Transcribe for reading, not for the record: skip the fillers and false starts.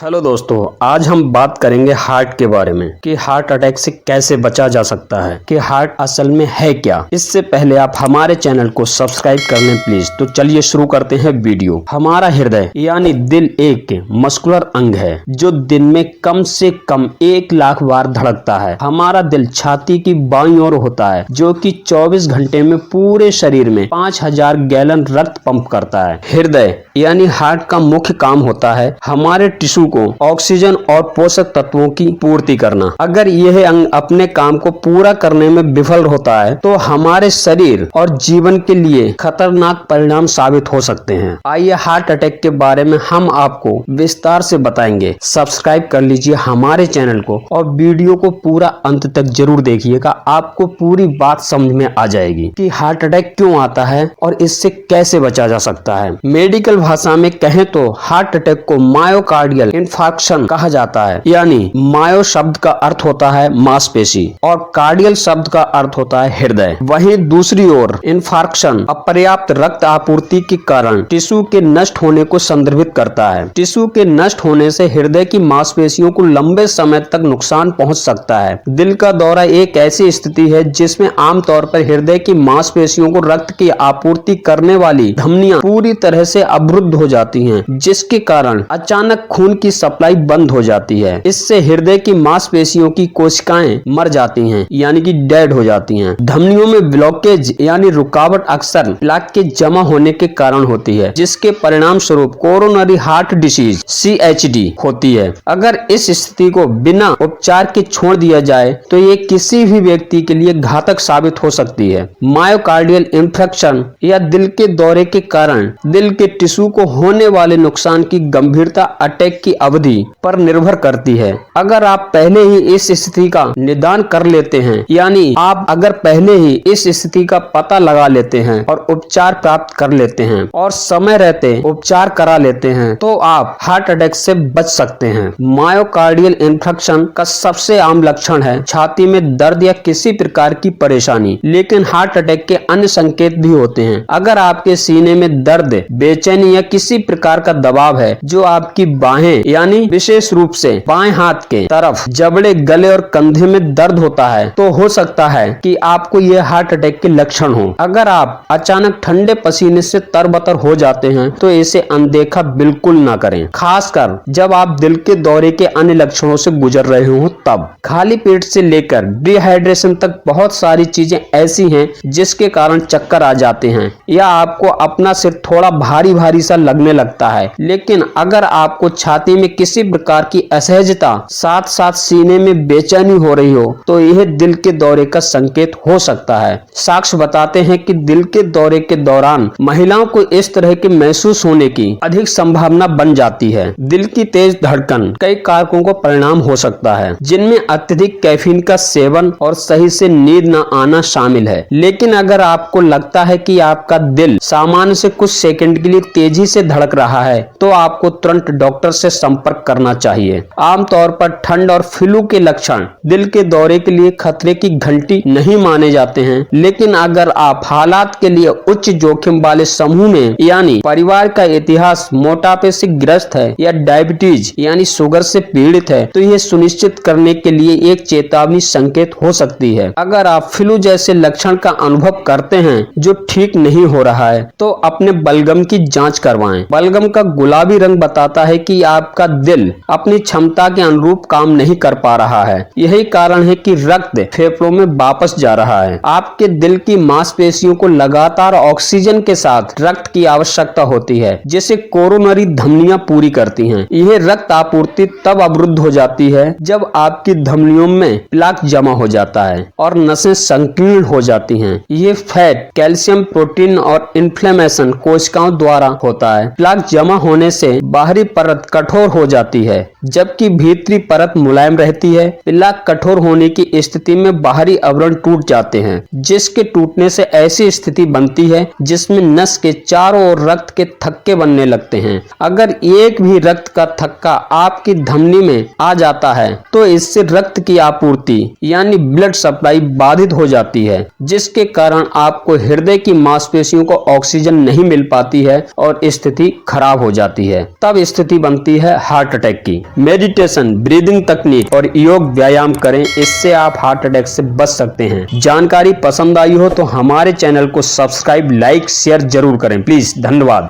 Hello दोस्तों, आज हम बात करेंगे हार्ट के बारे में कि हार्ट अटैक से कैसे बचा जा सकता है, कि हार्ट असल में है क्या। इससे पहले आप हमारे चैनल को सब्सक्राइब कर लें प्लीज। तो चलिए शुरू करते हैं वीडियो। हमारा हृदय यानी दिल एक मस्कुलर अंग है जो दिन में कम से कम 1 लाख बार धड़कता है। हमारा दिल छाती की बाईं ओर होता है जो कि 24 घंटे में पूरे शरीर में 5000 गैलन रक्त पंप करता है। हृदय यानी हार्ट का मुख्य काम होता है हमारे टिश्यू को ऑक्सीजन और पोषक तत्वों की पूर्ति करना। अगर यह अंग अपने काम को पूरा करने में विफल होता है तो हमारे शरीर और जीवन के लिए खतरनाक परिणाम साबित हो सकते हैं। आइए हार्ट अटैक के बारे में हम आपको विस्तार से बताएंगे। सब्सक्राइब कर लीजिए हमारे चैनल को और वीडियो को पूरा अंत तक जरूर देखिएगा, आपको पूरी बात समझ में आ जाएगी कि हार्ट अटैक क्यों आता है और इससे कैसे बचा जा सकता है। मेडिकल भाषा में कहें तो हार्ट अटैक को मायोकार्डियल इंफार्क्शन कहा जाता है, यानी मायो शब्द का अर्थ होता है मांसपेशी और कार्डियल शब्द का अर्थ होता है हृदय। वहीं दूसरी ओर इंफार्क्शन अपर्याप्त रक्त आपूर्ति के कारण टिश्यू के नष्ट होने को संदर्भित करता है। टिश्यू के नष्ट होने से हृदय की मांसपेशियों को लंबे समय तक नुकसान पहुंच सकता है। दिल का दौरा एक ऐसी स्थिति है जिसमें आमतौर पर हृदय की मांसपेशियों को रक्त की आपूर्ति करने वाली धमनियां पूरी तरह से अवरुद्ध हो जाती हैं, जिसके कारण अचानक खून की सप्लाई बंद हो जाती है। इससे हृदय की मांसपेशियों की कोशिकाएं मर जाती हैं, यानी कि डेड हो जाती हैं। धमनियों में ब्लॉकेज यानी रुकावट अक्सर प्लेक के जमा होने के कारण होती है, जिसके परिणाम स्वरूप कोरोनरी हार्ट डिसीज CHD होती है। अगर इस स्थिति को बिना उपचार के छोड़ दिया जाए तो ये किसी भी व्यक्ति के लिए घातक साबित हो सकती है। मायोकार्डियल इंफेक्शन या दिल के दौरे के कारण दिल के टिश्यू को होने वाले नुकसान की गंभीरता अटैक की अवधि पर निर्भर करती है। अगर आप पहले ही इस स्थिति का निदान कर लेते हैं, यानी आप अगर पहले ही इस स्थिति का पता लगा लेते हैं और उपचार प्राप्त कर लेते हैं और समय रहते उपचार करा लेते हैं, तो आप हार्ट अटैक से बच सकते हैं। मायोकार्डियल इंफेक्शन का सबसे आम लक्षण है छाती में दर्द या किसी प्रकार की परेशानी, लेकिन हार्ट अटैक के अन्य संकेत भी होते हैं। अगर आपके सीने में दर्द, बेचैनी या किसी प्रकार का दबाव है जो आपकी बाहें यानी विशेष रूप से बाएं हाथ के तरफ जबड़े, गले और कंधे में दर्द होता है, तो हो सकता है कि आपको यह हार्ट अटैक के लक्षण हो। अगर आप अचानक ठंडे पसीने से तरबतर हो जाते हैं तो इसे अनदेखा बिल्कुल ना करें, खासकर जब आप दिल के दौरे के अन्य लक्षणों से गुजर रहे हो तब। खाली पेट से लेकर डिहाइड्रेशन तक बहुत सारी चीजें ऐसी हैं जिसके कारण चक्कर आ जाते हैं या आपको अपना सिर थोड़ा भारी भारी सा लगने लगता है। लेकिन अगर आपको छाती में किसी प्रकार की असहजता साथ साथ सीने में बेचैनी हो रही हो तो यह दिल के दौरे का संकेत हो सकता है। साक्ष्य बताते हैं कि दिल के दौरे के दौरान महिलाओं को इस तरह के महसूस होने की अधिक संभावना बन जाती है। दिल की तेज धड़कन कई कारकों को परिणाम हो सकता है, जिनमें अत्यधिक कैफीन का सेवन और सही से नींद न आना शामिल है। लेकिन अगर आपको लगता है कि आपका दिल सामान्य से कुछ सेकंड के लिए तेजी से धड़क रहा है तो आपको तुरंत डॉक्टर से संपर्क करना चाहिए। आमतौर पर ठंड और फ्लू के लक्षण दिल के दौरे के लिए खतरे की घंटी नहीं माने जाते हैं, लेकिन अगर आप हालात के लिए उच्च जोखिम वाले समूह में यानी परिवार का इतिहास मोटापे से ग्रस्त है या डायबिटीज यानी शुगर से पीड़ित है तो यह सुनिश्चित करने के लिए एक चेतावनी संकेत हो सकती है। अगर आप फ्लू जैसे लक्षण का अनुभव करते हैं जो ठीक नहीं हो रहा है तो अपने बलगम की जांच करवाएं। बलगम का गुलाबी रंग बताता है कि आपका दिल अपनी क्षमता के अनुरूप काम नहीं कर पा रहा है। यही कारण है कि रक्त फेफड़ों में वापस जा रहा है। आपके दिल की मांसपेशियों को लगातार ऑक्सीजन के साथ रक्त की आवश्यकता होती है, जिसे कोरोनरी धमनियां पूरी करती हैं। यह रक्त आपूर्ति तब अवरुद्ध हो जाती है जब आपकी धमनियों में प्लेक जमा हो जाता है और नसें संकीर्ण हो जाती हैं। ये फैट, कैल्शियम, प्रोटीन और इन्फ्लेमेशन कोशिकाओं द्वारा होता है। प्लेक जमा होने से बाहरी परत कठोर हो जाती है जबकि भीतरी परत मुलायम रहती है। प्लेक कठोर होने की स्थिति में बाहरी आवरण टूट जाते हैं, जिसके टूटने से ऐसी स्थिति बनती है जिसमें नस के चारों ओर रक्त के थक्के बनने लगते हैं। अगर एक भी रक्त का थक्का आपकी धमनी में आ जाता है तो इससे रक्त की आपूर्ति यानी ब्लड सप्लाई बाधित हो जाती है, जिसके कारण आपको हृदय की मांसपेशियों को ऑक्सीजन नहीं मिल पाती है और स्थिति खराब हो जाती है। तब स्थिति बनती है है हार्ट अटैक की। मेडिटेशन, ब्रीदिंग तकनीक और योग व्यायाम करें, इससे आप हार्ट अटैक से बच सकते हैं। जानकारी पसंद आई हो तो हमारे चैनल को सब्सक्राइब, लाइक, शेयर जरूर करें प्लीज। धन्यवाद।